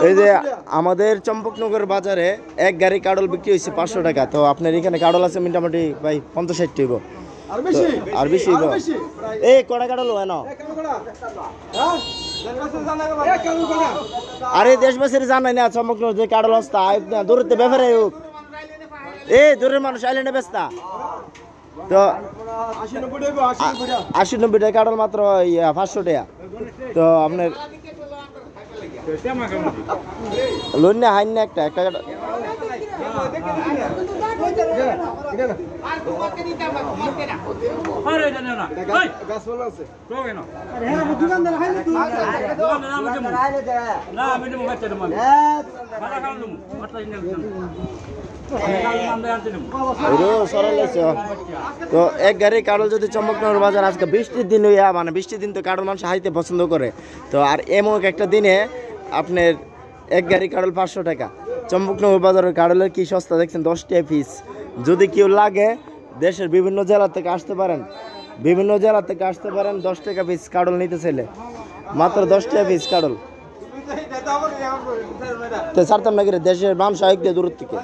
এই যে আমাদের চম্পকনগর বাজারে এক গাড়ি কাডল বিক্রি হয়েছে 500 টাকা। তো আপনার এখানে কাডল আছে মোটামুটি ভাই 50-60 হইব আর বেশি হইব। এই কড়া কাডল হয় না আরে দেশবাসীর জানাই না চম্পকনগর যে কাডল আসতা দূরতে ব্যাপারে হোক এই দূরের মানুষ আইল্যান্ডে বেচতা। তো 80-90 টাকা কাডল মাত্র 500 টাকা। তো আপনার লোন না হাইন না একটা তো এক গাড়ি কাডল যদি চম্পকনগর বাজার আজকে বৃষ্টির দিন হইয়া মানে বৃষ্টির দিন তো কাডল মানুষ হাইতে পছন্দ করে। তো আর এমন একটা দিনে আপনার এক গাড়ি কাডল 500 টাকা। চম্পকনগর বাজারের কাডলের কি সস্তা দেখছেন, 10 টাকা পিস। যদি কেউ লাগে দেশের বিভিন্ন জেলা থেকে আসতে পারেন, 10 টাকা পিস কাডল নিতে চাইলে মাত্র 10 টাকা পিস কাডল। তো ছাড়তাম না দেশের মানুষ আইক দিয়ে দূর থেকে।